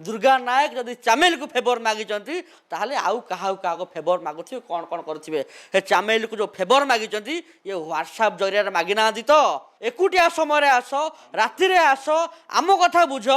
दुर्गा नायक जदि चामेल को फेवर मागिचंती ताहले आउ क्या फेवर मागुथिबे कौन कौन करुथिबे हे चामेल को जो फेवर मागिचंती ये व्हाट्सएप जरिया मागी ना तो एकुटिया समय आस राति आस आम कथा बुझ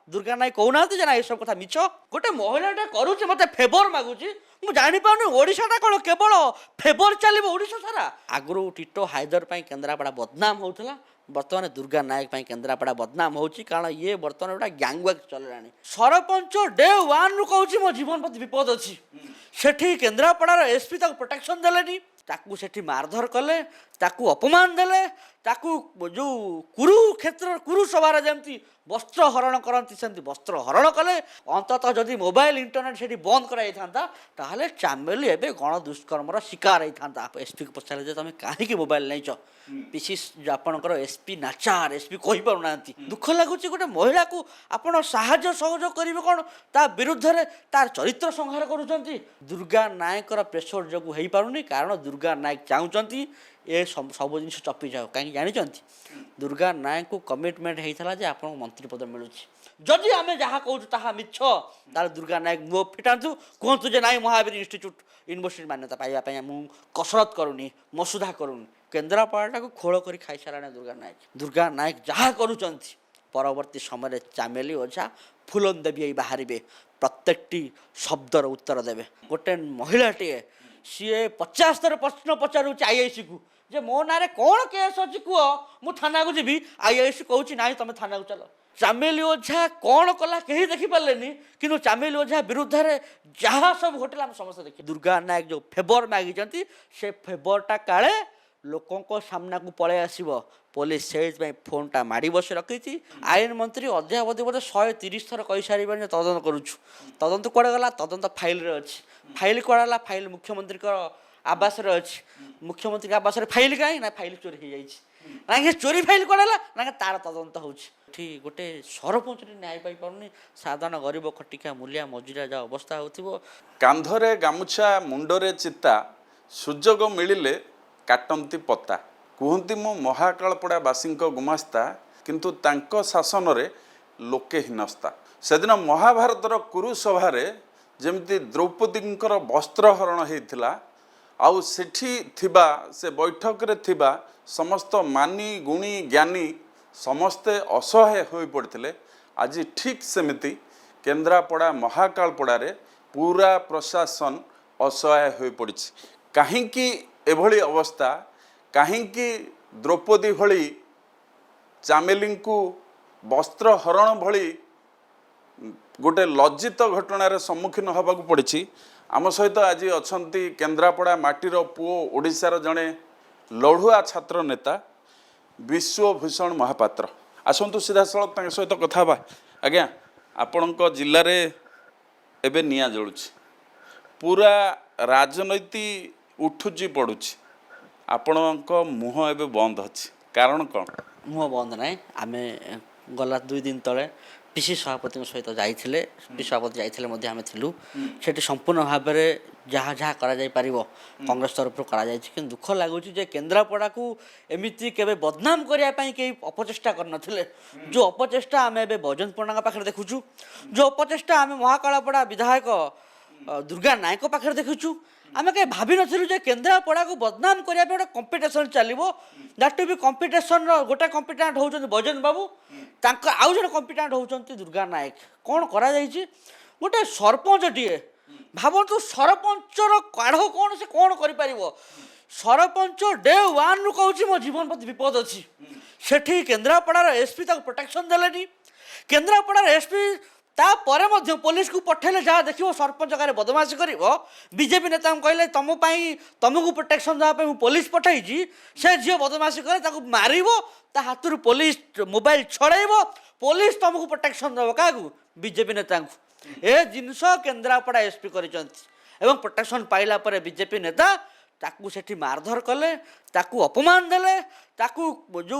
दुर्गा नायक कहूना जे ये सब कथा मिछ गोटे महिलाटा करुचे मते फेवर मागुची मु जानी पाउनी ओडिशाटा कोन केवल फेवर चलिबो ओडिशा सारा आगु टिटो हायदर पई केन्द्रापड़ा बदनाम होउथला बर्तमान दुर्गा नायक केन्द्रापड़ा बदनाम होची कारण ये बर्तमान गोटा गैंगवर्क चललानी सरपंच डे वन रु कहूँ मो जीवन प्रति विपद अच्छी सेठी केन्द्रापड़ार एसपी ताको प्रोटेक्शन देलेनी ताकू सेठी मारधर कले ताकू अपमान देले ताकू जो कुरुक्षेत्र कुरुसभार जमती वस्त्र हरण करती सेमती वस्त्र हरण कले अंततः जदि मोबाइल इंटरनेट सेठी बंद कराई था ताहले चामेली एबे गण दुष्कर्मर शिकार होता एसपी को पचारे जे तुम कहीं मोबाइल नहीं पीसी आपणकर एसपी नाचार एसपी कही पारना दुख लगुच गोटे महिला को आपड़ साहाय्य सहयोग करेंगे कौन ता विरुद्ध में तार चरित्र संहार करुँच दुर्गा नायकर प्रेसर जो हो पारुनी कारण दुर्गा नायक चाहूँगी ये सब जिन चपी जाओ कहीं जानते दुर्गा नायक को कमिटमेंट होता है आप मंत्री पद मिलूँ जदि आम जहाँ कहूँ ता मिछ तार दुर्गा नायक मुह फिटातु कहतु जे नाई महावीर इन्स्टिट्यूट यूनिवर्सिटी मान्यता पाइबा मुझे कसरत करूनी मसुधा करूनी केन्द्रापड़ा को खोल कर खाई सारा दुर्गा नायक जहाँ करुँच परवर्ती समय चामेली ओझा फुलन देवी बाहर प्रत्येकटी शब्दर उत्तर देवे गोटे महिलाटे सी 50 थर प्रश्न पचारूँ आईआईसी को जे मो ना कौन केस अच्छी कह मु थाना को जी आईआईसी कहूँ ना तुम थाना को चल चामेली ओझा कौन कला कहीं देखिपारे कि चामेली ओझा विरुद्ध में जहाँ सब घटला आम समस्त देखिए दुर्गा नायक जो फेवर मागिचंती से फेवरटा काले लोकों सामना को पलि आसब पुलिस से फोनटा माड़ी बस रखी आईन मंत्री अध्यावधि बोधे 130 थर कही सारे तदंत करुचु तदंत कड़े गला तदंत फाइल अच्छी फाइल कड़ा फाइल मुख्यमंत्री आवास अच्छी मुख्यमंत्री आवास फाइल कहीं ना फाइल चोरी हो जाए चोरी फाइल कड़ा ना तार तदंत होठी गोटे सरपंच न्याय पाई पारुनी साधारण गरीब खटिका मूलिया मजुरिया जहाँ अवस्था हो कांधरे गामुछा मुंडरे चिता सुजोग मिलिले काटंती पत्ता कहती मो महाकालपड़ावासी गुमास्ता किंतु तांको शासन रे लोके हिनस्ता सेदिन महाभारतर कुरुसभार जमिति द्रौपदींकर वस्त्र हरण होता आउ सेठी थिबा से बैठक रे थिबा समस्त मानी गुणी ज्ञानी समस्ते असहाय हो पड़ते आज ठीक सेमिति केन्द्रापड़ा महाकालपड़ारे पूरा प्रशासन असहाय हो पड़ी कहीं एभली अवस्था कहीं द्रौपदी भली चामेली को वस्त्र हरण भली गोटे लज्जित घटनार सम्मुखीन होगा पड़ी आम सहित आज अच्छा केन्द्रापड़ा माटीर पुओ ओडिशार जड़े लड़ुआ छात्र नेता विश्वभूषण महापात्र आसतु सीधा सड़क सहित कथा आज्ञा आपण जिले में एवं निआ जलुची पूरा राजनीति उठुची पड़ुची आपण मुह एवं बंद अच्छी कारण कौन मुह बंद ना आम गला 2 दिन तले पीसी सभापति सहित जाइए पीसी सभापति जाइए आम थिलु सेठी संपूर्ण भाव में जहाँ जहाँ कर कांग्रेस तरफ कर दुख लगुच केन्द्रापड़ा को एमती के बदनाम करने कई अपचेषा कर जो अपचेषा आम ए बजन पण्डा पाखे देखुचु जो अपचेषा आम महाकालपड़ा विधायक दुर्गा नायक पाखे देखुचु आम कहीं भावी नु केन्द्रापड़ा को बदनाम करने गोटे कंपिटिशन चलो दैट टू बी कंपिटिशन गोटे कंपिटेंट होती बजन बाबू आउ जड़े कंपिटेंट होती दुर्गा नायक कौन करा गोटे सरपंचटीए भावतु सरपंचर काढ़ कौन से कौन कर सरपंच डे वन रु कहूँ मो जीवन प्रति विपद अच्छी सेठी केन्द्रापड़ार एसपी ताको प्रोटेक्शन देलेनी केन्द्रापड़ार एसपी तापर पुलिस को पठेले जहाँ देखो सरपंच गारे बदमाशी कर बीजेपी नेता कहले तुमको प्रोटेक्शन देवाई पुलिस पठाई से झील बदमाशी करे मार हाथ पुलिस मोबाइल छड़ाइब पुलिस तुमको प्रोटेक्शन देव क्या बीजेपी नेता ए जिनस केन्द्रापड़ा एसपी कर प्रोटेक्शन पाइला बीजेपी नेता ताकू सेठी मारधर कले ताकू अपमान देले ताकू जो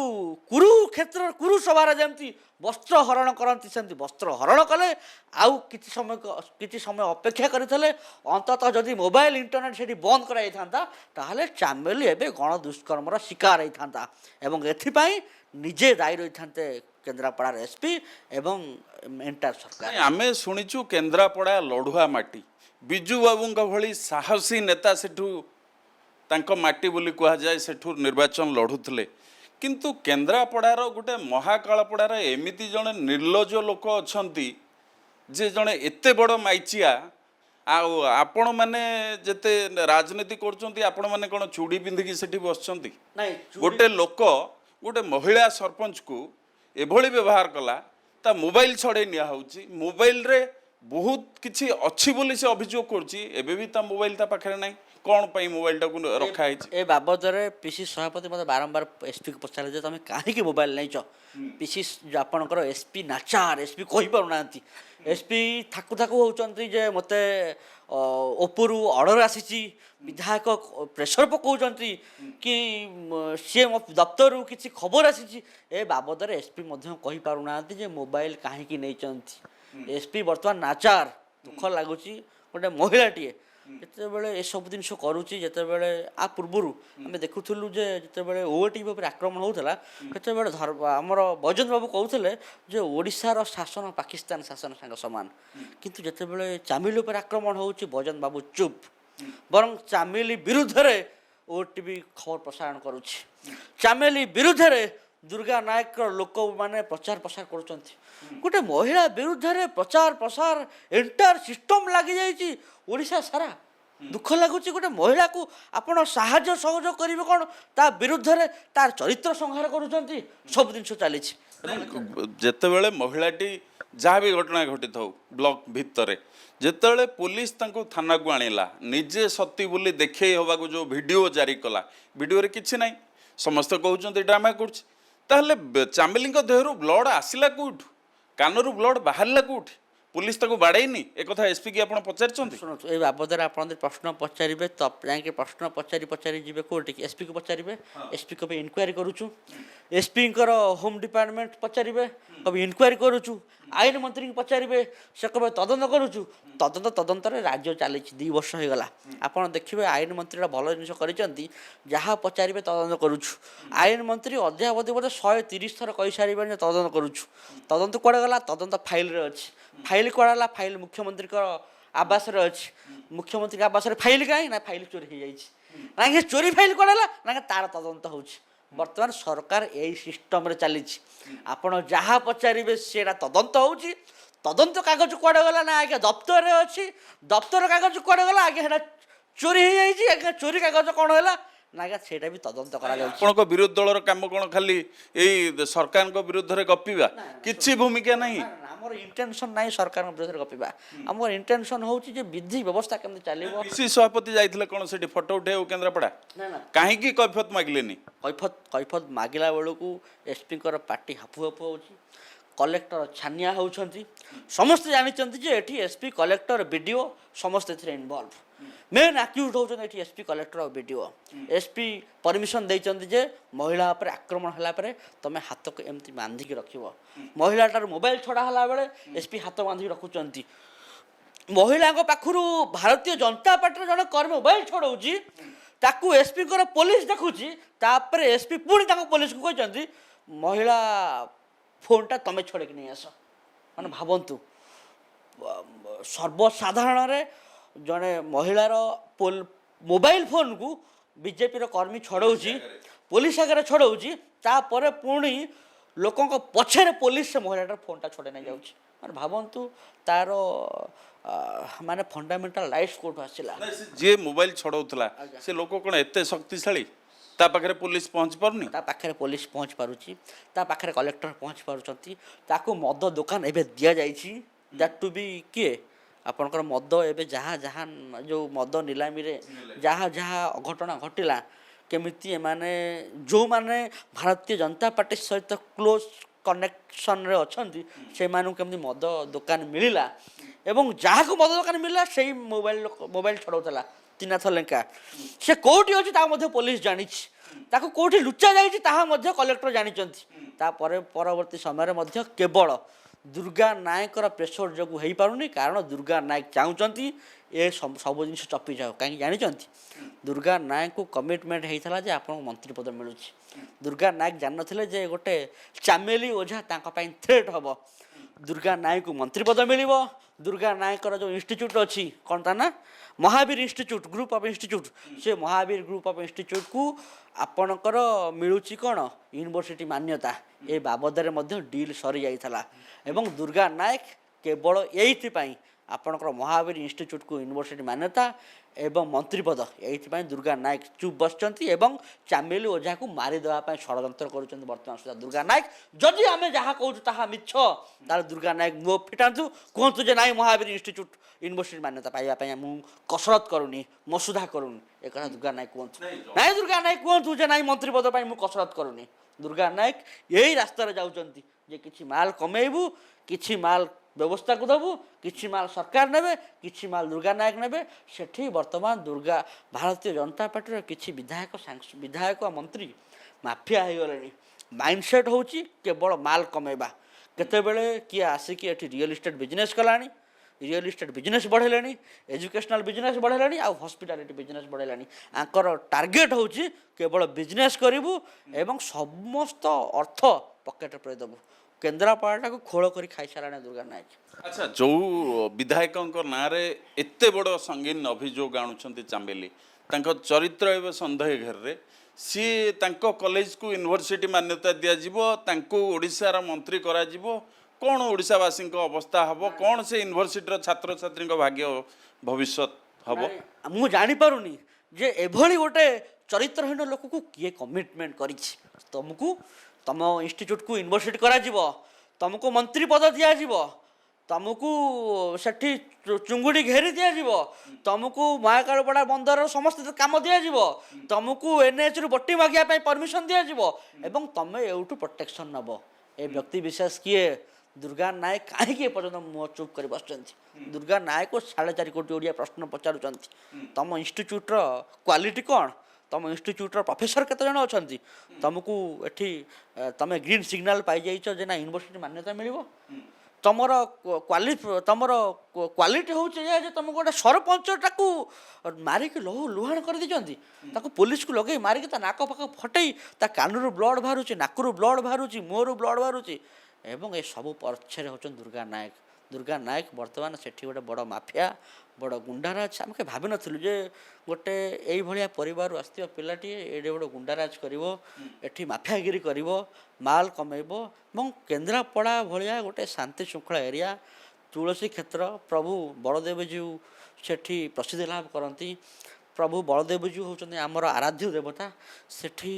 कुरुक्षेत्र कुरुसभार जमती वस्त्र हरण करती सेमती वस्त्र हरण कले आउ किछि समय अपेक्षा करते अंततः जदि मोबाइल इंटरनेट सेठी बंद कराई था ताहले चामेली एबे गण दुष्कर्मर शिकार होता एवं एथिपाई निजे दायी रही था କେନ୍ଦ୍ରାପଡ଼ାର ଏସ୍ପି ଏବଂ ଏଣ୍ଟାର ସରକାର। ନାଇଁ, ଆମେ ଶୁଣିଛୁ କେନ୍ଦ୍ରାପଡ଼ା ଲଢ଼ୁଆ ମାଟି, ବିଜୁ ବାବୁଙ୍କ ଭଳି ସାହସୀ ନେତା ସେଠୁ ତାଙ୍କ ମାଟି ବୋଲି କୁହାଯାଏ ସେଠୁ ନିର୍ବାଚନ ଲଢ଼ୁଥିଲେ, କିନ୍ତୁ କେନ୍ଦ୍ରାପଡ଼ାର ଗୋଟେ ମହାକାଳପଡ଼ାର ଏମିତି ଜଣେ ନିର୍ଲଜ ଲୋକ ଅଛନ୍ତି ଯେ ଜଣେ ଏତେ ବଡ଼ ମାଇଚିଆ, ଆଉ ଆପଣମାନେ ଯେତେ ରାଜନୀତି କରୁଛନ୍ତି ଆପଣମାନେ କ'ଣ ଚୁଡ଼ି ପିନ୍ଧିକି ସେଠି ବସିଛନ୍ତି? ନାଇଁ ଗୋଟେ ଲୋକ ଗୋଟେ ମହିଳା ସରପଞ୍ଚକୁ ଏଭଳି ବ୍ୟବହାର କଲା, ତା ମୋବାଇଲ ଛଡ଼େଇ ନିଆହେଉଛି, ମୋବାଇଲରେ ବହୁତ କିଛି ଅଛି ବୋଲି ସେ ଅଭିଯୋଗ କରୁଛି, ଏବେ ବି ତା ମୋବାଇଲ ତା ପାଖରେ ନାହିଁ, କ'ଣ ପାଇଁ ମୋବାଇଲଟାକୁ ରଖା ହେଇଛି? ଏ ବାବଦରେ ପିସି ସଭାପତି ମୋତେ ବାରମ୍ବାର ଏସ୍ପିକୁ ପଚାରିଲେ ଯେ ତମେ କାହିଁକି ମୋବାଇଲ ନେଇଛ? ପିସି ଆପଣଙ୍କର ଏସ୍ପି ନାଚାର, ଏସ୍ପି କହିପାରୁନାହାନ୍ତି, ଏସ୍ପି ଥାକୁ ଥାକୁ ହେଉଛନ୍ତି ଯେ ମୋତେ ଉପରୁ ଅର୍ଡ଼ର ଆସିଛି, ବିଧାୟକ ପ୍ରେସର ପକାଉଛନ୍ତି କି ସିଏ ମୋ ଦପ୍ତରରୁ କିଛି ଖବର ଆସିଛି, ଏ ବାବଦରେ ଏସ୍ପି ମଧ୍ୟ କହିପାରୁନାହାନ୍ତି ଯେ ମୋବାଇଲ କାହିଁକି ନେଇଛନ୍ତି। ଏସ୍ପି ବର୍ତ୍ତମାନ ନାଚାର, ଦୁଃଖ ଲାଗୁଛି, ଗୋଟେ ମହିଳାଟିଏ ଯେତେବେଳେ ଏସବୁ ଜିନିଷ କରୁଛି, ଯେତେବେଳେ ଆ ପୂର୍ବରୁ ଆମେ ଦେଖୁଥିଲୁ ଯେ ଯେତେବେଳେ ଓଟିଭି ଉପରେ ଆକ୍ରମଣ ହେଉଥିଲା ସେତେବେଳେ ଆମର ବୈଜୟନ୍ତ ବାବୁ କହୁଥିଲେ ଯେ ଓଡ଼ିଶାର ଶାସନ ପାକିସ୍ତାନ ଶାସନ ସାଙ୍ଗ ସମାନ, କିନ୍ତୁ ଯେତେବେଳେ ଚାମିଲ ଉପରେ ଆକ୍ରମଣ ହେଉଛି ବୈଜୟନ୍ତ ବାବୁ ଚୁପ୍, ବରଂ ଚାମିଲ ବିରୁଦ୍ଧରେ ଓଟିଭି ଖବର ପ୍ରସାରଣ କରୁଛି, ଚାମିଲ ବିରୁଦ୍ଧରେ ଦୁର୍ଗା ନାୟକର ଲୋକମାନେ ପ୍ରଚାର ପ୍ରସାର କରୁଛନ୍ତି। ଗୋଟେ ମହିଳା ବିରୁଦ୍ଧରେ ପ୍ରଚାର ପ୍ରସାର ଏଣ୍ଟାର ସିଷ୍ଟମ ଲାଗିଯାଇଛି ଓଡ଼ିଶା ସାରା। ଦୁଃଖ ଲାଗୁଛି, ଗୋଟେ ମହିଳାକୁ ଆପଣ ସାହାଯ୍ୟ ସହଯୋଗ କରିବେ କ'ଣ, ତା ବିରୁଦ୍ଧରେ ତାର ଚରିତ୍ର ସଂହାର କରୁଛନ୍ତି, ସବୁ ଜିନିଷ ଚାଲିଛି। ଯେତେବେଳେ ମହିଳାଟି ଯାହା ବି ଘଟଣା ଘଟିଥାଉ ବ୍ଲକ ଭିତରେ, ଯେତେବେଳେ ପୋଲିସ ତାଙ୍କୁ ଥାନାକୁ ଆଣିଲା, ନିଜେ ସତୀ ବୋଲି ଦେଖେଇ ହେବାକୁ ଯେଉଁ ଭିଡ଼ିଓ ଜାରି କଲା, ଭିଡ଼ିଓରେ କିଛି ନାହିଁ, ସମସ୍ତେ କହୁଛନ୍ତି ଡ୍ରାମା କରୁଛି, ତାହେଲେ ଚାମିଲିଙ୍କ ଦେହରୁ ବ୍ଲଡ଼ ଆସିଲା କେଉଁଠୁ, କାନରୁ ବ୍ଲଡ଼ ବାହାରିଲା କେଉଁଠି? পুলিশ তাকে বাড়াইনি একথা এসপি কি আপনার পচারিছেন? শুনুন, এই বাবদরে আপনাদের প্রশ্ন পচারিবে তো যাই প্রশ্ন পচারি পচারি যাবে কোটি এসপি কু পচারিবে, এসপি কবে ইনকোয়ারি করুছু, এসপিঙ্কর হোম ডিপার্টমেন্ট পচারিবে কবে ইনকোয়ারি করুছু, আইন মন্ত্রী পচারিবে সে কবে তদন্ত করুছু, তদন্তরে রাজ্য চালিছি 2 বর্ষ হয়ে গলা। আপনার দেখবে আইন মন্ত্রীরা ভালো জিনিস করেছেন, যাহা পচারিবে তদন্ত করুছু, আইন মন্ত্রী অধ্যাবধি বোধ 130 থর কই সারিবেন যে তদন্ত করুছু, তদন্ত কুয়াড়ে গলা, তদন্ত ফাইলরে ଅଛି, ফাইল কুয়াড়া ফাইল মুখ্যমন্ত্রীর আবাসরে ଅଛି, মুখ্যমন্ত্রী আবাসরে ফাইল কাହିଁ না ফাইল চোরি হয়ে যাইছি, না চোরি ফাইল কুয়াড়া না তার তদন্ত হচ্ছে। বর্তমান সরকার এই সিস্টমরে চালিছি, আপনার যাহা পচারিবে সেটা তদন্ত হচ্ছে, তদন্ত কাগজ কুয়াড়ে গলা না আগে দপ্তরে ଅଛି, দপ্তর কাগজ কুয়াড়ে গলা আগে সেটা চোরি হয়ে যাইছি, আগে চোরি কাগজ কোণ হলা না আগে সেটা বি তদন্ত করা যাচ্ছে। আপনার বিরোধী দলর কাম কোণ খালি এই সরকার বিরুদ্ধে গপিবা, কিছু ভূমিকা নাই? আমার ইন্টেনশন নাই সরকার বিরুদ্ধে গপিবা, আমার ইন্টেনশন হচ্ছে যে বিধি ব্যবস্থা কেমন চালিব। পিসি সভাপতি যাইଥିଲେ কোণ সেটি ফটো উঠাইବାକୁ কেন্দ্রাপড়া, কাহিঁকি কৈফত মাগিলেনি? কৈফত মাগিলা বেড়କୁ এসপিঙ্কর পার্টি হাফু হাফু হচ্ছে, কলেক্টর ছানিয়া হচ্ছেন, সমস্তে জানিছেন যে এটি এসপি কলেক্টর বিডিও সমস্তে এতে ইনভলভ, মেন আক্যুজ হচ্ছেন এটি এসপি কলেক্টর আর বিডিও। এসপি পরমিশন দিয়েছেন যে মহিলা উপরে আক্রমণ হলা পরে তুমি হাতকে এমতি বাঁধিকি রাখব, মহিলাটার মোবাইল ছড়া হলা বেড়ে এসপি হাত বাঁধিকি রাখুচার, মহিলাঙ্ক পাখু ভারতীয় জনতা পার্টির জন কর্মী মোবাইল ছড়াଉଛି, তাকে এসপিঙ্কর পুলিশ দেখুছি, তাপরে এসপি পুଣି তাকে পুলিশকে କହିଛନ୍ତି মহিলা ফোনটা তুমি ছড়াইকি নিয়ে আস। মানে ভাবন্তু সর্বসাধারণরে জনে মহিলার মোবাইল ফোনকু বিজেপির কর্মী ছড়াଉଛି, পুলিশ আগে ছড়াଉଛି, তাপরে পুଣି ଲୋକଙ୍କ ପଛରେ ପୋଲିସ ସେ ମହିଳାଟାର ଫୋନଟା ଛଡ଼େଇ ନେଇ ଯାଉଛି। ମାନେ ଭାବନ୍ତୁ ତାର ମାନେ ଫଣ୍ଡାମେଣ୍ଟାଲ ରାଇଟ୍ସ କୋଉଠୁ ଆସିଲା। ଯିଏ ମୋବାଇଲ ଛଡ଼ଉଥିଲା ସେ ଲୋକ କ'ଣ ଏତେ ଶକ୍ତିଶାଳୀ, ତା ପାଖରେ ପୋଲିସ ପହଞ୍ଚି ପାରୁନି? ତା ପାଖରେ ପୋଲିସ ପହଞ୍ଚି ପାରୁଛି, ତା ପାଖରେ କଲେକ୍ଟର ପହଞ୍ଚି ପାରୁଛନ୍ତି, ତାକୁ ମଦ ଦୋକାନ ଏବେ ଦିଆଯାଇଛି, ଦ୍ୟାଟ୍ ଟୁ ବି କିଏ ଆପଣଙ୍କର ମଦ ଏବେ ଯାହା ଯାହା ଯେଉଁ ମଦ ନିଲାମୀରେ ଯାହା ଯାହା ଅଘଟଣା ଘଟିଲା, କେମିତି ଏମାନେ ଯେଉଁମାନେ ଭାରତୀୟ ଜନତା ପାର୍ଟି ସହିତ କ୍ଲୋଜ୍ କନେକ୍ସନରେ ଅଛନ୍ତି ସେମାନଙ୍କୁ କେମିତି ମଦ ଦୋକାନ ମିଳିଲା, ଏବଂ ଯାହାକୁ ମଦ ଦୋକାନ ମିଳିଲା ସେଇ ମୋବାଇଲ ଛଡ଼ଉଥିଲା ତ୍ରିନାଥ ଲେଙ୍କା, ସେ କେଉଁଠି ଅଛି ତାହା ମଧ୍ୟ ପୋଲିସ ଜାଣିଛି, ତାକୁ କେଉଁଠି ଲୁଚା ଯାଇଛି ତାହା ମଧ୍ୟ କଲେକ୍ଟର ଜାଣିଛନ୍ତି। ତାପରେ ପରବର୍ତ୍ତୀ ସମୟରେ ମଧ୍ୟ କେବଳ ଦୁର୍ଗା ନାୟକର ପ୍ରେସର ଯୋଗୁଁ ହେଇପାରୁନି, କାରଣ ଦୁର୍ଗା ନାୟକ ଚାହୁଁଛନ୍ତି ଏ ସବୁ ଜିନିଷ ଚପି ଯାଉ। କାହିଁକି ଜାଣିଛନ୍ତି? ଦୁର୍ଗା ନାୟକକୁ କମିଟମେଣ୍ଟ ହେଇଥିଲା ଯେ ଆପଣଙ୍କୁ ମନ୍ତ୍ରୀ ପଦ ମିଳୁଛି। ଦୁର୍ଗା ନାୟକ ଜାଣିନଥିଲେ ଯେ ଗୋଟେ ଚାମେଲି ଓଝା ତାଙ୍କ ପାଇଁ ଥ୍ରେଟ୍ ହେବ। ଦୁର୍ଗା ନାୟକକୁ ମନ୍ତ୍ରୀ ପଦ ମିଳିବ। ଦୁର୍ଗା ନାୟକର ଯେଉଁ ଇନଷ୍ଟିଚ୍ୟୁଟ୍ ଅଛି, କ'ଣ ତା ନା, Mahavir institute, group of institute, ସେ ମହାବୀର ଗ୍ରୁପ୍ ଅଫ୍ ଇନଷ୍ଟିଚ୍ୟୁଟ୍କୁ ଆପଣଙ୍କର ମିଳୁଛି କ'ଣ, ୟୁନିଭର୍ସିଟି ମାନ୍ୟତା। ଏ ବାବଦରେ ମଧ୍ୟ ଡିଲ୍ ସରିଯାଇଥିଲା ଏବଂ ଦୁର୍ଗା ନାୟକ କେବଳ ଏଇଥିପାଇଁ ଆପଣଙ୍କର ମହାବୀର ଇନଷ୍ଟିଚ୍ୟୁଟ୍କୁ ୟୁନିଭର୍ସିଟି ମାନ୍ୟତା ଏବଂ ମନ୍ତ୍ରୀପଦ, ଏଇଥିପାଇଁ ଦୁର୍ଗା ନାୟକ ଚୁପ୍ ବସିଛନ୍ତି ଏବଂ ଚାମେଲି ଓଝାକୁ ମାରିଦେବା ପାଇଁ ଷଡ଼ଯନ୍ତ୍ର କରୁଛନ୍ତି ବର୍ତ୍ତମାନ ସୁଦ୍ଧା ଦୁର୍ଗା ନାୟକ। ଯଦି ଆମେ ଯାହା କହୁଛୁ ତାହା ମିଛ, ତାହେଲେ ଦୁର୍ଗା ନାୟକ ମୁହଁ ଫିଟାନ୍ତୁ, କୁହନ୍ତୁ ଯେ ନାଇଁ ମହାବୀର ଇନଷ୍ଟିଚ୍ୟୁଟ୍ ୟୁନିଭର୍ସିଟି ମାନ୍ୟତା ପାଇବା ପାଇଁ ମୁଁ କସରତ କରୁନି, ମସୁଧା କରୁନି। ଏ କଥା ଦୁର୍ଗା ନାୟକ କୁହନ୍ତୁ। ନାଇଁ ଦୁର୍ଗା ନାୟକ କୁହନ୍ତୁ ଯେ ନାଇଁ ମନ୍ତ୍ରୀପଦ ପାଇଁ ମୁଁ କସରତ କରୁନି। ଦୁର୍ଗା ନାୟକ ଏଇ ରାସ୍ତାରେ ଯାଉଛନ୍ତି ଯେ କିଛି ମାଲ କମେଇବୁ, କିଛି ମାଲ ବ୍ୟବସ୍ଥାକୁ ଦେବୁ, କିଛି ମାଲ ସରକାର ନେବେ, କିଛି ମାଲ ଦୁର୍ଗା ନାୟକ ନେବେ। ସେଠି ବର୍ତ୍ତମାନ ଭାରତୀୟ ଜନତା ପାର୍ଟିର କିଛି ବିଧାୟକ ମନ୍ତ୍ରୀ ମାଫିଆ ହେଇଗଲେଣି। ମାଇଣ୍ଡସେଟ୍ ହେଉଛି କେବଳ ମାଲ କମେଇବା। କେତେବେଳେ କିଏ ଆସିକି ଏଠି ରିଅଲ୍ ଇଷ୍ଟେଟ୍ ବିଜନେସ୍ କଲାଣି, ରିଅଲ୍ ଇଷ୍ଟେଟ୍ ବିଜନେସ୍ ବଢ଼େଇଲେଣି, ଏଜୁକେସନାଲ୍ ବିଜନେସ୍ ବଢ଼େଇଲେଣି, ଆଉ ହସ୍ପିଟାଲିଟି ବିଜନେସ୍ ବଢ଼େଇଲେଣି। ଆଙ୍କର ଟାର୍ଗେଟ୍ ହେଉଛି କେବଳ ବିଜନେସ୍ କରିବୁ ଏବଂ ସମସ୍ତ ଅର୍ଥ ପକେଟରେ ପୁରେଇଦେବୁ। କେନ୍ଦ୍ରାପଡ଼ାଟାକୁ ଖୋଳ କରି ଖାଇସାରିଲାଣି ଦୁର୍ଗା ନାୟକ। ଆଚ୍ଛା, ଯେଉଁ ବିଧାୟକଙ୍କ ନାଁରେ ଏତେ ବଡ଼ ସଙ୍ଗୀନ ଅଭିଯୋଗ ଆଣୁଛନ୍ତି ଚାମେଲି, ତାଙ୍କ ଚରିତ୍ର ଏବେ ସନ୍ଦେହ ଘେରରେ, ସିଏ ତାଙ୍କ କଲେଜକୁ ୟୁନିଭର୍ସିଟି ମାନ୍ୟତା ଦିଆଯିବ, ତାଙ୍କୁ ଓଡ଼ିଶାର ମନ୍ତ୍ରୀ କରାଯିବ, କ'ଣ ଓଡ଼ିଶାବାସୀଙ୍କ ଅବସ୍ଥା ହେବ, କ'ଣ ସେ ୟୁନିଭର୍ସିଟିର ଛାତ୍ରଛାତ୍ରୀଙ୍କ ଭାଗ୍ୟ ଭବିଷ୍ୟତ ହେବ? ମୁଁ ଜାଣିପାରୁନି ଯେ ଏଭଳି ଗୋଟେ ଚରିତ୍ରହୀନ ଲୋକକୁ କିଏ କମିଟମେଣ୍ଟ କରିଛି। ତମ ଇନଷ୍ଟିଚ୍ୟୁଟ୍କୁ ୟୁନିଭର୍ସିଟି କରାଯିବ, ତମକୁ ମନ୍ତ୍ରୀ ପଦ ଦିଆଯିବ, ତମକୁ ସେଠି ଚୁଙ୍ଗୁଡ଼ି ଘେରି ଦିଆଯିବ, ତମକୁ ମହାକାଳପଡ଼ା ବନ୍ଦରର ସମସ୍ତ କାମ ଦିଆଯିବ, ତମକୁ NHରୁ ବଟି ମାଗିବା ପାଇଁ ପରମିସନ୍ ଦିଆଯିବ ଏବଂ ତମେ ଏଉଠୁ ପ୍ରୋଟେକ୍ସନ୍ ନେବ। ଏ ବ୍ୟକ୍ତି ବିଶେଷ କିଏ? ଦୁର୍ଗା ନାୟକ କାହିଁକି ଏପର୍ଯ୍ୟନ୍ତ ମୁହଁ ଚୁପ୍ କରି ବସିଛନ୍ତି? ଦୁର୍ଗା ନାୟକ 4.5 କୋଟି ଓଡ଼ିଆ ପ୍ରଶ୍ନ ପଚାରୁଛନ୍ତି। ତମ ଇନଷ୍ଟିଚ୍ୟୁଟ୍ର କ୍ୱାଲିଟି କ'ଣ? ତମ ଇନଷ୍ଟିଚ୍ୟୁଟ୍ର ପ୍ରଫେସର କେତେଜଣ ଅଛନ୍ତି? ତମକୁ ଏଠି ତମେ ଗ୍ରୀନ୍ ସିଗ୍ନାଲ ପାଇଯାଇଛ ଯେ ନା ୟୁନିଭର୍ସିଟି ମାନ୍ୟତା ମିଳିବ? ତମର କ୍ୱାଲିଟି ହେଉଛି ଯେ ତମକୁ ଗୋଟେ ସରପଞ୍ଚଟାକୁ ମାରିକି ଲୁହାଣ କରିଦେଇଛନ୍ତି, ତାକୁ ପୋଲିସକୁ ଲଗେଇ ମାରିକି ତା ନାକ ପାଖ ଫଟେଇ ତା କାନରୁ ବ୍ଲଡ଼ ବାହାରୁଛି, ନାକରୁ ବ୍ଲଡ଼ ବାହାରୁଛି, ମୁହଁରୁ ବ୍ଲଡ଼ ବାହାରୁଛି ଏବଂ ଏସବୁ ପଛରେ ହେଉଛନ୍ତି ଦୁର୍ଗା ନାୟକ। ଦୁର୍ଗା ନାୟକ ବର୍ତ୍ତମାନ ସେଠି ଗୋଟେ ବଡ଼ ମାଫିଆ, ବଡ଼ ଗୁଣ୍ଡାରାଜ। ଆମେ କେବେ ଭାବିନଥିଲୁ ଯେ ଗୋଟେ ଏଇଭଳିଆ ପରିବାରରୁ ଆସିଥିବା ପିଲାଟିଏ ଏଡ଼େ ବଡ଼ ଗୁଣ୍ଡାରାଜ କରିବ, ଏଠି ମାଫିଆଗିରି କରିବ, ମାଲ କମେଇବ ଏବଂ କେନ୍ଦ୍ରାପଡ଼ା ଭଳିଆ ଗୋଟେ ଶାନ୍ତି ଶୃଙ୍ଖଳା ଏରିଆ, ତୁଳସୀ କ୍ଷେତ୍ର, ପ୍ରଭୁ ବଳଦେବଜୀଉ ସେଠି ପ୍ରସିଦ୍ଧି ଲାଭ କରନ୍ତି। ପ୍ରଭୁ ବଳଦେବଜୀଉ ହେଉଛନ୍ତି ଆମର ଆରାଧ୍ୟ ଦେବତା। ସେଠି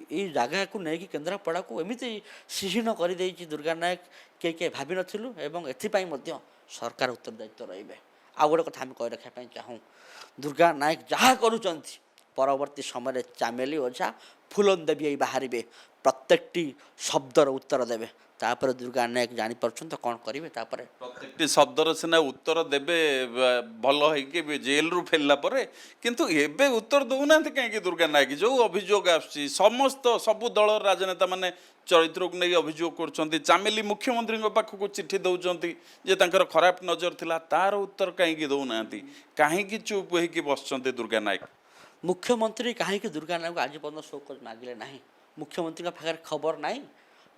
ଏଇ ଜାଗାକୁ ନେଇକି କେନ୍ଦ୍ରାପଡ଼ାକୁ ଏମିତି ସିହୀନ କରିଦେଇଛି ଦୁର୍ଗା ନାୟକ, କିଏ ଭାବିନଥିଲୁ ଏବଂ ଏଥିପାଇଁ ମଧ୍ୟ ସରକାର ଉତ୍ତରଦାୟିତ୍ୱ ରହିବେ। ଆଉ ଗୋଟେ କଥା ଆମେ କହି ରଖିବା ପାଇଁ ଚାହୁଁ, ଦୁର୍ଗା ନାୟକ ଯାହା କରୁଛନ୍ତି ପରବର୍ତ୍ତୀ ସମୟରେ ଚାମେଲି ଓଝା ଫୁଲନ୍ ଦେବୀ ଏଇ ବାହାରିବେ, ପ୍ରତ୍ୟେକଟି ଶବ୍ଦର ଉତ୍ତର ଦେବେ। ତାପରେ ଦୁର୍ଗା ନାୟକ ଜାଣିପାରୁଛନ୍ତି ତ କ'ଣ କରିବେ। ତାପରେ ପ୍ରତ୍ୟେକଟି ଶବ୍ଦର ସିନା ଉତ୍ତର ଦେବେ ଭଲ ହେଇକି ଜେଲରୁ ଫେରିଲା ପରେ, କିନ୍ତୁ ଏବେ ଉତ୍ତର ଦେଉନାହାନ୍ତି କାହିଁକି ଦୁର୍ଗା ନାୟକ? ଯେଉଁ ଅଭିଯୋଗ ଆସୁଛି ସବୁ ଦଳର ରାଜନେତା ମାନେ ଚରିତ୍ରକୁ ନେଇ ଅଭିଯୋଗ କରୁଛନ୍ତି, ଚାମେଲି ମୁଖ୍ୟମନ୍ତ୍ରୀଙ୍କ ପାଖକୁ ଚିଠି ଦେଉଛନ୍ତି ଯେ ତାଙ୍କର ଖରାପ ନଜର ଥିଲା, ତାର ଉତ୍ତର କାହିଁକି ଦେଉନାହାନ୍ତି? କାହିଁକି ଚୁପ୍ ହେଇକି ବସିଛନ୍ତି ଦୁର୍ଗା ନାୟକ? ମୁଖ୍ୟମନ୍ତ୍ରୀ କାହିଁକି ଦୁର୍ଗା ନାୟକକୁ ଆଜି ପର୍ଯ୍ୟନ୍ତ ସୋକଜ ମାଗିଲେ ନାହିଁ? ମୁଖ୍ୟମନ୍ତ୍ରୀଙ୍କ ପାଖରେ ଖବର ନାହିଁ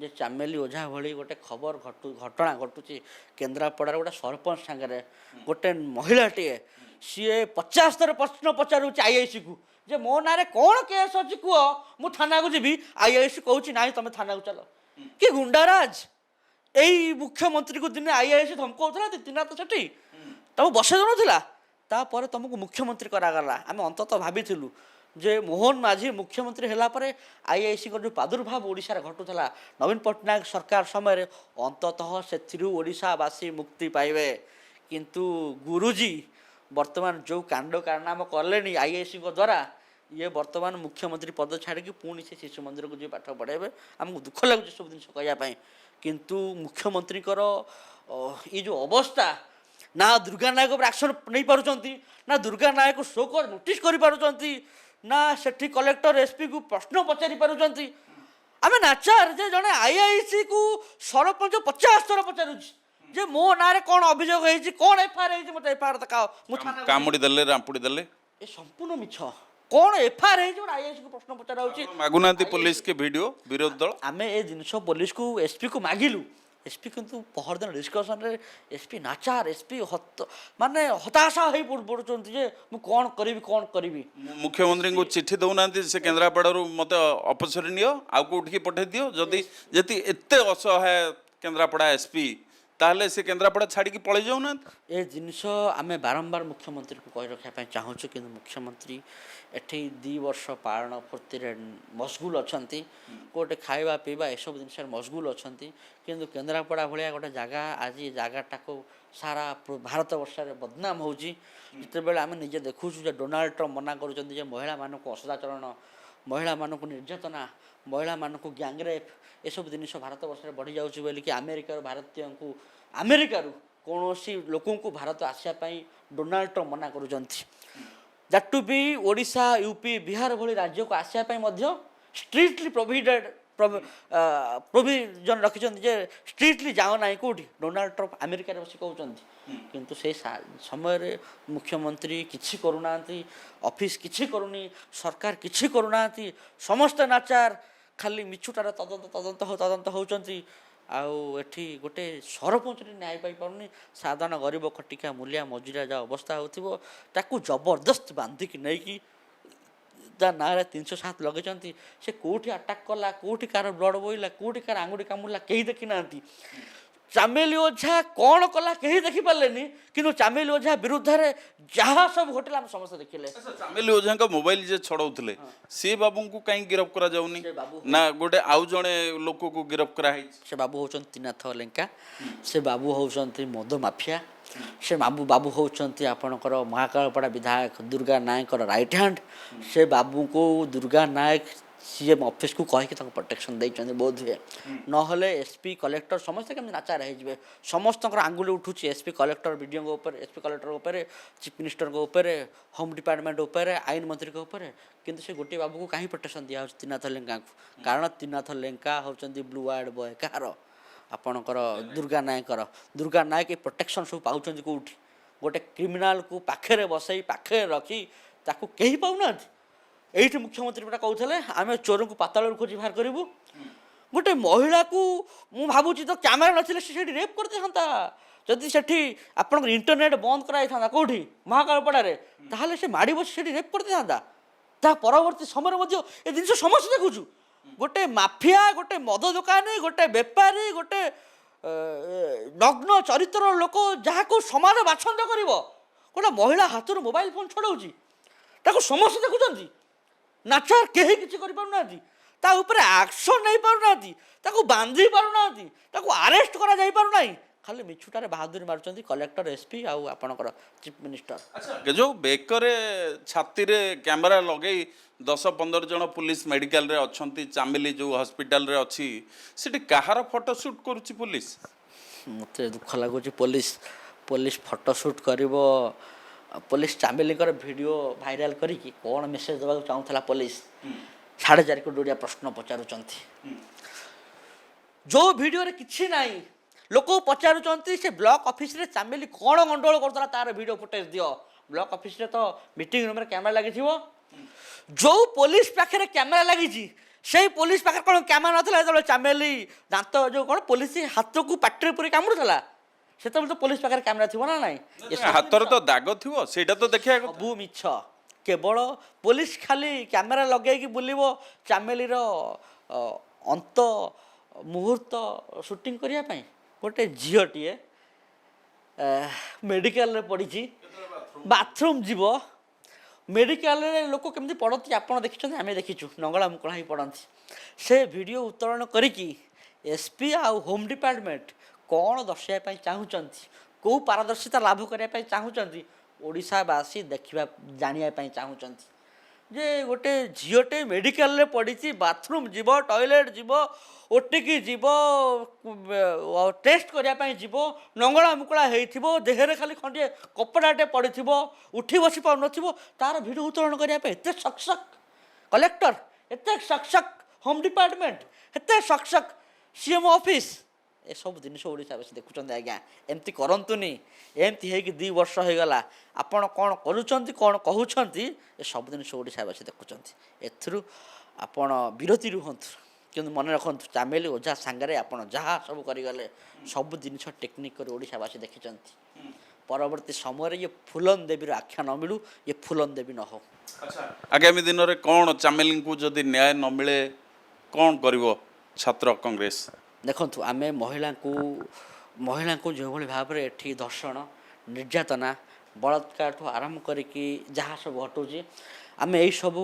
ଯେ ଚାମେଲି ଓଝା ଭଳି ଗୋଟେ ଘଟଣା ଘଟୁଛି କେନ୍ଦ୍ରାପଡ଼ାର ଗୋଟେ ସରପଞ୍ଚ ସାଙ୍ଗରେ, ଗୋଟେ ମହିଳାଟିଏ, ସିଏ 50 ଥର ପ୍ରଶ୍ନ ପଚାରୁଛି IICକୁ ଯେ ମୋ ନାଁରେ କ'ଣ କେସ୍ ଅଛି କୁହ, ମୁଁ ଥାନାକୁ ଯିବି। IIC କହୁଛି ନାହିଁ ତମେ ଥାନାକୁ ଚାଲ। କି ଗୁଣ୍ଡାରାଜ! ଏଇ ମୁଖ୍ୟମନ୍ତ୍ରୀକୁ ଦିନେ IIC ଧମକଉଥିଲା, ଦିନାଥ ସେଠି ତମକୁ ବସେଇ ଦେଉନଥିଲା, ତାପରେ ତମକୁ ମୁଖ୍ୟମନ୍ତ୍ରୀ କରାଗଲା। ଆମେ ଅନ୍ତତଃ ଭାବିଥିଲୁ ଯେ ମୋହନ ମାଝୀ ମୁଖ୍ୟମନ୍ତ୍ରୀ ହେଲା ପରେ IICଙ୍କର ଯେଉଁ ପ୍ରାଦୁର୍ଭାବ ଓଡ଼ିଶାରେ ଘଟୁଥିଲା ନବୀନ ପଟ୍ଟନାୟକ ସରକାର ସମୟରେ, ଅନ୍ତତଃ ସେଥିରୁ ଓଡ଼ିଶାବାସୀ ମୁକ୍ତି ପାଇବେ। କିନ୍ତୁ ଗୁରୁଜୀ ବର୍ତ୍ତମାନ ଯେଉଁ କାଣ୍ଡ କାରନାମ କଲେଣି IICଙ୍କ ଦ୍ୱାରା, ଇଏ ବର୍ତ୍ତମାନ ମୁଖ୍ୟମନ୍ତ୍ରୀ ପଦ ଛାଡ଼ିକି ପୁଣି ସେ ଶିଶୁ ମନ୍ଦିରକୁ ଯିଏ ପାଠ ପଢ଼ାଇବେ। ଆମକୁ ଦୁଃଖ ଲାଗୁଛି ସବୁ ଜିନିଷ କହିବା ପାଇଁ, କିନ୍ତୁ ମୁଖ୍ୟମନ୍ତ୍ରୀଙ୍କର ଏଇ ଯେଉଁ ଅବସ୍ଥା, ନା ଦୁର୍ଗା ନାୟକ ଉପରେ ଆକ୍ସନ୍ ନେଇପାରୁଛନ୍ତି, ନା ଦୁର୍ଗା ନାୟକ ସୋକଜ ନୋଟିସ୍ କରିପାରୁଛନ୍ତି, ନା ସେଠି କଲେକ୍ଟର SPକୁ ପ୍ରଶ୍ନ ପଚାରି ପାରୁଛନ୍ତି। आम नाचार जे जड़े आईआईसी को सरपंच 50 थर पचारूँ जे मो ना कौन अभियोग होती कौन एफआईआर मत एफआईआर देखाओ कामुड़ी देले रामपुड़ी देले ये संपूर्ण मिछ कौन एफआईआर हो आईआईसी को प्रश्न पचरा मागुना पुलिस के वीडियो विरोध दल आम ए जिन पुलिस को एसपी को मागिलु एसपी किंतु पहर दिन डिस्कसन रे एसपी नाचार एसपी माने हताशा हो पड़ुंट जे मु कौन करी मुख्यमंत्री को चिट्ठी दौना से केन्द्रापड़ू मत अपसरी नियो आउ कौटिकी पठे दियो जदि जति एते असहाय केन्द्रापड़ा एसपी ताहले से केन्द्रापड़ा छाड़ी पड़े जाऊना ए जिनस आम बारंबार मुख्यमंत्री को कही रखा चाहूँ कि मुख्यमंत्री एठी 2 वर्ष पालन फूर्ति मशगुल अच्छा गोटे खावा पीवा एसब जिन मशगुल अच्छा किंतु केन्द्रापड़ा भाया गोटे जगह आज जगटा को सारा भारत वर्ष बदनाम हो जिते आम निजे देखु डोनाल्ड ट्रम्प मना कर महिला मानक असदाचरण महिला मानक निर्यातना महिला मानक ग्यांगरेप एसब जिन भारत वर्ष बढ़ी जाऊँच बोलिकी अमेरिकार भारतीय को अमेरिकार कौन लोक भारत आसापी डोनाल्ड ट्रम्प मना कर that to be Odisha UP Bihar भली राज्य को आसापी स्ट्रिक्टली प्रोविजन रखिंट जे स्ट्रिक्टली जाओ ना कौटी डोनाल्ड ट्रम्प अमेरिकार बस कहते किंतु से समय मुख्यमंत्री किसी करूना ऑफिस किसी करूनी सरकार किसी करूना समस्त नाचार खाली मिछुटार तदंत होती आठी गोटे सरपंच न्याय पाई पारनी साधारण गरीब खटिका मूलिया मजुरिया जहाँ अवस्था हो जबरदस्त बांधिकी नहीं ना 307 लगे से कौटी अटाक कला कौटी कार ब्लड बोला कौटी कार आंगुठी कामुड़ला कहीं देखी ना चामेली ओझा कौन कला कहीं देखी पारे कि चामेली ओझा विरुद्ध में जहाँ सब घटला आम समस्त देखिले चामेली ओझा मोबाइल जे छड़ाउले सी बाबू को कहीं गिरफ करा जाउनी ना गोटे आउ जड़े लोक को गिरफ करा से बाबू होचन त्रिनाथ लेंका से बाबू होचन मद माफिया से बाबू होचन आपणकर महाकालपड़ा विधायक दुर्गा नायक राइट हैंड से बाबू को दुर्गा नायक सीएम ऑफिस को कहीकि प्रोटेक्शन देते बोध हुए ना एसपी कलेक्टर समस्ते कमी नाचार हो समस्त आंगुली उठू एसपी कलेक्टर वीडियो ऊपर एसपी कलेक्टर ऊपर चीफ मिनिस्टर ऊपर होम डिपार्टमेंट ऊपर आईन मंत्री ऊपर किंतु से गोटे बाबू को कहीं प्रोटेक्शन दिया त्रिनाथ लेंका को कारण त्रिनाथ लेंका होती ब्लू वार्ड बॉय कहार आपणकर दुर्गा नायक ये प्रोटेक्शन सब पाँच कौटी गोटे क्रिमिनाल को पाखे बसई पाखे रखी ताकू कहीं पाऊना ये मुख्यमंत्री बेटा कहते आम चोर को पाताल खोजी बाहर करूँ गोटे महिला को मु भावुची तो कैमेरा नथिले से रेप करते था जदि से आप इंटरनेट बंद कराई था कौटी महाकालपड़े ताहले से माड़ी बस रेप करते था परवर्ती समय ये जिन समस्त देखुचु गोटे माफिया गोटे मद दुकानी गोटे बेपारी गोटे नग्न चरित्र लोक जहाँ को समाज बाछंद कर गोटे महिला हाथ मोबाइल फोन छड़ाऊँ समस्त देखुं नाचार कहीं किसी एक्शन नहीं पारना बांधी पारना आरेस्ट करा खाली मिछुटारे बहादुरी मार्च कलेक्टर एसपी आपणकर चीफ मिनिस्टर अच्छा जो बेकरे छाती रे कैमरा लगे 10-15 जन पुलिस मेडिकल रे अच्छी चामिली जो हॉस्पिटल रे अच्छी सेठी कहार फोटोशूट करुच्ची पुलिस मत दुख लगुच पुलिस फोटोशूट कर पुलिस चामेली वीडियो भाइराल करी कौन मेसेज देवा चाहूला पुलिस 4.5 कोटी प्रश्न पचारूँ जो वीडियो किसी ना लोक पचारूँ से ब्लॉक ऑफिस रे चामेली कौन गंडगोल करता तार वीडियो फुटेज दियो ब्लॉक ऑफिस रे तो मीटिंग रूम रे कैमरा लगी जो पुलिस पाखे कैमरा लगी से पुलिस पाखे कौन कैमरा ना चामेली दांत जो कौन पुलिस हाथ को पाटे पूरी कामुड़ा से तो पुलिस पाखे कैमरा थी ना ना हाथर तो दाग थी सेटा तो देखा सबू मिछ केवल पुलिस खाली कैमेरा लगे बुलव चामेली अंत मुहूर्त शूटिंग करने गोटे झीटे मेडिकल पड़ी बाथरूम जीव मेडिकल लोक केमती पड़ती आप देखते आम देखीचु नंगला मुकड़ा ही पड़ती से वीडियो उत्तोलन करी एसपी आउ होम डिपार्टमेंट कौन दर्शाइवाई चाहूँगी कौ पारदर्शिता लाभ करने चाहूँगी ओडिशावासी देखा जानापी चाहूँगी जे गोटे झीटे मेडिकल पड़ी बाथरूम जीव टॉयलेट जीव ओटिकी जीव टेस्ट करने जीव नंगला मुकड़ा हो देहरे खाली खंडे कपड़ाटे पड़ी उठी बसी पार तार भिड उत्तोलन करने एत सकसक कलेक्टर एत सकसक होम डिपार्टमेंट हेते सक्सक सीएम ऑफिस ए सब जिनिस ओडिशा बस देखुचंत आज्ञा एमती करंतुनी एमती हे कि 2 वर्ष हो गला आपण कोन करूचंती कोन कहउचंती ए सब जिनिस ओडिशा बस देखुचंती एथरु आपण विरति रुहंतु किंतु मन रखंतु चामेली ओझा सांगरे आपण जहा सब करि गले सब जिनिस टेक्निक कर ओडिशा बस देखिचंती परवर्ती समय ये फुलन देवी आख्या न मिलू ये फुलन देवी न हो। अच्छा आगामी दिन में कौन चामेली को जदि न्याय न मिले कौन करिवो छात्र कांग्रेस देखंतु आमे महिला को जो भली भाव रे एठी दर्शन निर्यातना बलात्कार ठू आरंभ करिकी जहाँ सब घटुची आमे यही सब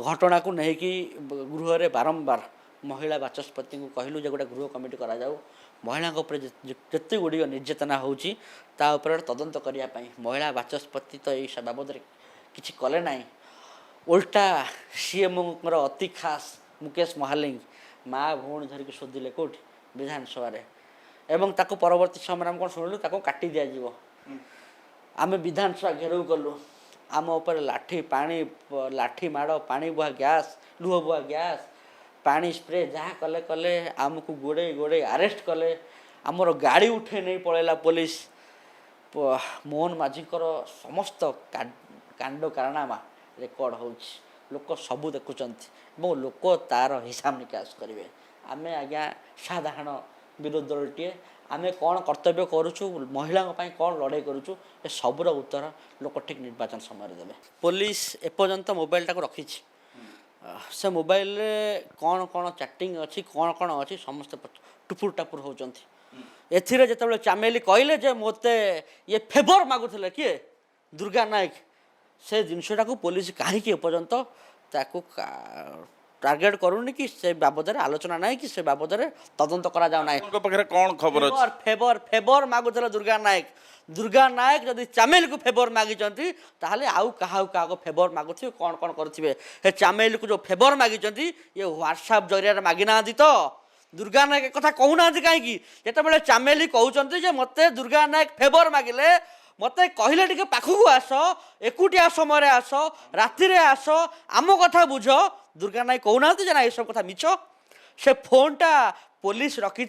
घटना को नहीं कि गृह रे बारंबार महिला बाचस्पति को कहलु जे गोटे गृह कमिटी करा जाऊ महिला जिते गुड़िक निर्यातना होची ता ऊपर तदंत करिया पई महिला बाचस्पति तो यही बाबद किछि कले नाही उल्टा सीएम अति खास मुकेश महालिंग माँ भौणी धरिक शोधिले कौटी विधानसभा एवं ताको परवर्ती समय आम कौन शुणु ताको काटी दिया जीवो आमे विधानसभा घेराव कलु आम उपर लाठी पानी लाठी माड़ पानी बुहा गैस लुह बुहा गैस पानी स्प्रे जहाँ कले कले आमको गोड़े गोड़े अरेस्ट कले आमर गाड़ी उठे नहीं पड़ेला पुलिस मोहन माझीकर समस्त कांड कारनामा रेकर्ड होची लोक सबू देखुंत लोक तार हिसाब निकास करेंगे आमे आज्ञा साधारण विरोधी दलटीए आमे कौन कर्तव्य करुचु महिला कौन लड़ाई करुचु ए सबूर उत्तर लोक ठीक निर्वाचन समय देवे पुलिस एपर्यंत मोबाइल टाक रखी से मोबाइल रे कौन कौन चैटिंग अच्छी कौन कौन अच्छी समस्त टुपुर टापुर होती एथिरे जेतेबेले चामेली कहले जे मोते ये फेवर मागुଥିଲେ किए दुर्गा नायक से जिनसटा को पुलिस कहीं एपर्यंत ताकू टार्गेट करूनी कि से बाबद आलोचना ना कि से बाबद तदंत करा जाऊ ना कौन खबर फेवर फेवर मागुଥିଲେ दुर्गा नायक जदि चामेल को फेवर मागिचंती ताहले आउ काहा काहा फेवर मागुथिबे कौन कौन करथिबे हे चामेल को जो फेवर मागिचंती ये व्हाट्सएप जरिया मागी ना दी तो दुर्गा नायक कथा कहू ना कहीं जेतेबेले चामेली कहउचंती जे मते दुर्गा नायक फेवर मागिले मते कहले टिके पाखु आस एकुटिया समय आस राति रे आस आम कथा बुझ दुर्गा नायक कहूना जे ना ये सब कथा मिछ से फोनटा पुलिस रखी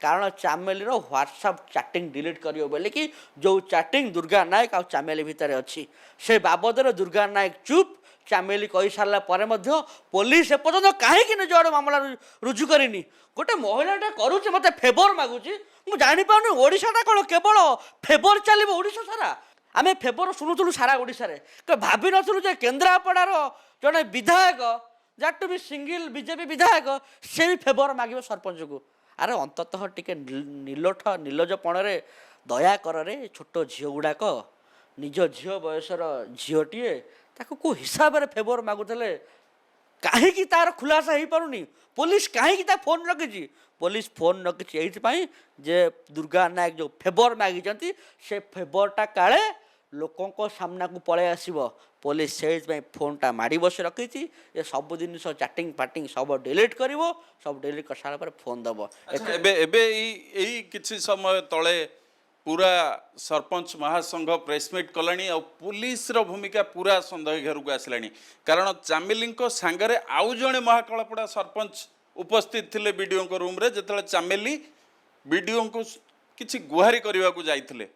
कारण चामेली व्हाट्सएप चैटिंग डिलीट करियो बोले कि जो चैटिंग दुर्गा नायक आ चामेली भितर अच्छी से बाबद दुर्गा नायक चुप चामेली कही सारा पर पुलिस एपर्यंत कहीं निज आड़ मामला रुजु करनी गोटे महिलाटा करुचे मत फेवर मागुची मुझे जापार ओडाटा कौन केवल फेवर चलो ओडा सारा आम फेवर शुणुलु सारा ओडा भाभी नु जे केन्द्रापड़ार जड़े विधायक that to be single BJP विधायक से भी फेवर मागे सरपंच को अरे अंततः टिके निर्लठ निर्लजपण दया कर छोट झील गुड़ाक निज झील बयसर झीटीए ताको को हिसाब रे फेवर मागुଥିଲେ कहीं तार खुलासा हो पारुनी पुलिस कहीं फोन रखी पुलिस फोन रखी यही जे दुर्गा नायक जो फेवर मागी से फेवरटा काले लोकों सामना को पलि आसब पुलिस से फोनटा माड़ी बस रखी ये सब जिन चैटिंग फाटिंग सब डिलीट कर सब डिलीट कर सारा फोन दब किसी समय तले पूरा सरपंच महासंघ प्रेसमिट कलानी और पुलिस रो भूमिका पूरा संदेह घर को आसला कारण चामेली सांगरे आउ जड़े महाकालपड़ा सरपंच उपस्थित थे बीडीओ रूम रे जिते चामेली बीडीओ को किसी गुहारी करने को जाइए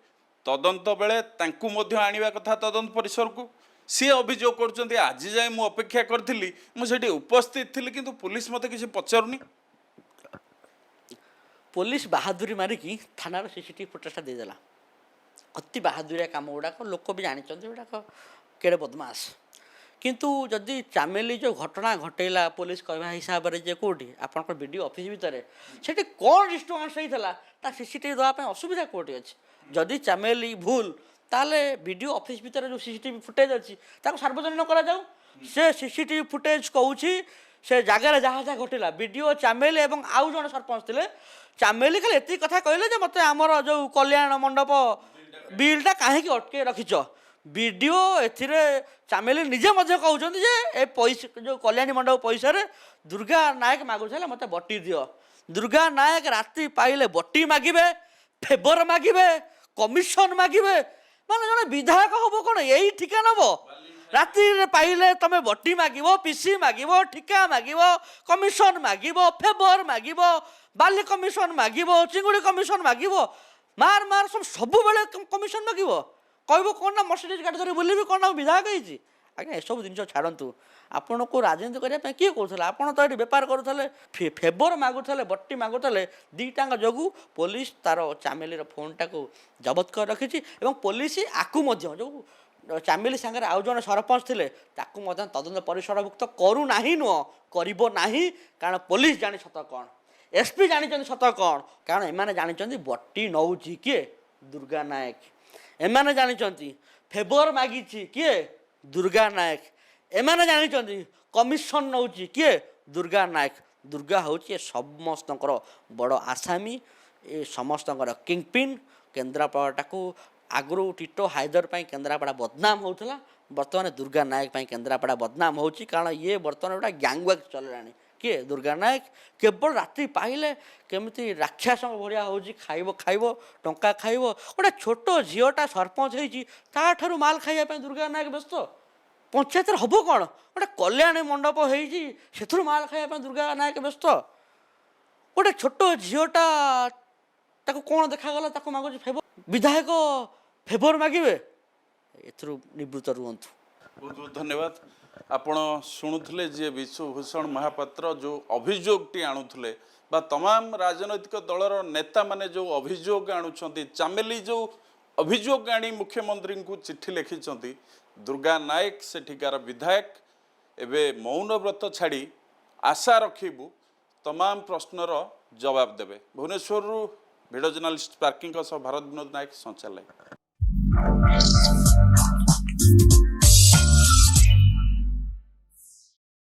तदंत बेले तांकु मध्य आनिबा कथा तदंत परिसर को सी अभियोग कर आज जाए मु अपेक्षा करी मुझे उपस्थित थी किंतु पुलिस मत किसी पचारुनी पुलिस बहादुरी मारिकी थानार सीसीटीवी फुटेजटा देदेला अति बहादुरिया काम गुड़ाक लोक भी जानते गुड़ाक केड़े बदमाश किंतु जदि चामेली जो घटना घटेला पुलिस कहवा हिसाब से कौटी आप वीडियो ऑफिस भितर से कौन डिस्टर्बांस होता सीसीटीवी देवाई असुविधा कौटी अच्छी जदि चामेली भूल ताले वीडियो ऑफिस भितर जो सीसीटीवी फुटेज अच्छी सार्वजनिक कराऊ से सीसीटीवी फुटेज कहूँ से जगार जहाँ जहाँ घटला वीडियो चामेली और आउ जन सरपंच थे चामेली खाली एति कथा कहले मत आमर जो कल्याण मंडप बिलटा कहीं अटके रखिच वीडियो एथिरे चामेली निजे कहते जे पैसा जो कल्याणी मंडप पैसा दुर्गा नायक मागुला मत बटी दियो दुर्गा नायक राति पाइले बटी मागिबे फेवर मागिबे कमिशन मागिबे माने जड़े विधायक हम कौन यही ठिका नब ରାତିରେ ପାଇଲେ ତମେ ବଟି ମାଗିବ, ପିସି ମାଗିବ, ଠିକା ମାଗିବ, କମିଶନ ମାଗିବ, ଫେଭର ମାଗିବ, ବାଲି କମିଶନ ମାଗିବ, ଚିଙ୍ଗୁଡ଼ି କମିଶନ ମାଗିବ, ମାର ସବୁବେଳେ କମିଶନ ମାଗିବ। କହିବ କ'ଣ ନା ମର୍ସିଡିଜ୍ ଗାଡ଼ି ଧରି ବୁଲିବି, କ'ଣ ନା ବିଧାୟକ ହେଇଛି। ଆଜ୍ଞା ଏସବୁ ଜିନିଷ ଛାଡ଼ନ୍ତୁ, ଆପଣଙ୍କୁ ରାଜନୀତି କରିବା ପାଇଁ କିଏ କହୁଥିଲା? ଆପଣ ତ ଏଠି ବେପାର କରୁଥିଲେ, ଫେଭର ମାଗୁଥିଲେ, ବଟି ମାଗୁଥିଲେ। ଦୁଇଟାଙ୍କ ଯୋଗୁଁ ପୋଲିସ ତାର ଚାମେଲିର ଫୋନ୍ଟାକୁ ଜବତ କରି ରଖିଛି ଏବଂ ପୋଲିସ ଆକୁ ମଧ୍ୟ ଯେଉଁ ଚାମେଲି ସାଙ୍ଗରେ ଆଉ ଜଣେ ସରପଞ୍ଚ ଥିଲେ ତାକୁ ମଧ୍ୟ ତଦନ୍ତ ପରିସରଭୁକ୍ତ କରୁନାହିଁ, ନୁହଁ କରିବ ନାହିଁ। କାରଣ ପୋଲିସ ଜାଣି ସତ କ'ଣ, ଏସ୍ପି ଜାଣିଛନ୍ତି ସତ କ'ଣ। କାରଣ ଏମାନେ ଜାଣିଛନ୍ତି ବଟି ନେଉଛି କିଏ? ଦୁର୍ଗା ନାୟକ। ଏମାନେ ଜାଣିଛନ୍ତି ଫେଭର ମାଗିଛି କିଏ? ଦୁର୍ଗା ନାୟକ। ଏମାନେ ଜାଣିଛନ୍ତି କମିଶନ ନେଉଛି କିଏ? ଦୁର୍ଗା ନାୟକ। ଦୁର୍ଗା ହେଉଛି ଏ ସମସ୍ତଙ୍କର ବଡ଼ ଆସାମୀ, ଏ ସମସ୍ତଙ୍କର କିଙ୍ଗପିନ୍। କେନ୍ଦ୍ରାପଡ଼ାଟାକୁ ଆଗରୁ ଟିଟୋ ହାଇଦର ପାଇଁ କେନ୍ଦ୍ରାପଡ଼ା ବଦନାମ ହେଉଥିଲା, ବର୍ତ୍ତମାନ ଦୁର୍ଗା ନାୟକ ପାଇଁ କେନ୍ଦ୍ରାପଡ଼ା ବଦନାମ ହେଉଛି। କାରଣ ଇଏ ବର୍ତ୍ତମାନ ଗୋଟେ ଗ୍ୟାଙ୍ଗୱାକ୍ ଚଳିଲାଣି। କିଏ? ଦୁର୍ଗା ନାୟକ। କେବଳ ରାତି ପାଇଲେ କେମିତି ରାକ୍ଷାସଙ୍କ ଭଳିଆ ହେଉଛି, ଖାଇବ ଖାଇବ, ଟଙ୍କା ଖାଇବ। ଗୋଟେ ଛୋଟ ଝିଅଟା ସରପଞ୍ଚ ହେଇଛି, ତାଠାରୁ ମାଲ ଖାଇବା ପାଇଁ ଦୁର୍ଗା ନାୟକ ବ୍ୟସ୍ତ। ପଞ୍ଚାୟତରେ ହେବ କ'ଣ? ଗୋଟେ କଲ୍ୟାଣୀ ମଣ୍ଡପ ହେଇଛି, ସେଥିରୁ ମାଲ ଖାଇବା ପାଇଁ ଦୁର୍ଗା ନାୟକ ବ୍ୟସ୍ତ। ଗୋଟେ ଛୋଟ ଝିଅଟା ତାକୁ କ'ଣ ଦେଖାଗଲା, ତାକୁ ମାଗୁଛି ଫେଭର। ବିଧାୟକ ଫେଭର ମାଗିବେ? ଏଥିରୁ ନିବୃତ୍ତ ରୁହନ୍ତୁ। ବହୁତ ବହୁତ ଧନ୍ୟବାଦ। ଆପଣ ଶୁଣୁଥିଲେ ଯେ ବିଶ୍ୱଭୂଷଣ ମହାପାତ୍ର ଯେଉଁ ଅଭିଯୋଗଟି ଆଣୁଥିଲେ ବା ତମାମ ରାଜନୈତିକ ଦଳର ନେତାମାନେ ଯେଉଁ ଅଭିଯୋଗ ଆଣୁଛନ୍ତି, ଚାମେଲି ଯେଉଁ ଅଭିଯୋଗ ଆଣି ମୁଖ୍ୟମନ୍ତ୍ରୀଙ୍କୁ ଚିଠି ଲେଖିଛନ୍ତି, ଦୁର୍ଗା ନାୟକ ସେଠିକାର ବିଧାୟକ ଏବେ ମୌନବ୍ରତ ଛାଡ଼ି ଆଶା ରଖିବୁ ତମାମ ପ୍ରଶ୍ନର ଜବାବ ଦେବେ। ଭୁବନେଶ୍ୱରରୁ ଭିଡ଼ିଓ ଜର୍ଣ୍ଣାଲିଷ୍ଟ ପାର୍କିଙ୍କ ସହ ଭାରତ ବିନୋଦ ନାୟକ, ସଞ୍ଚାର ଲାଇଭ୍।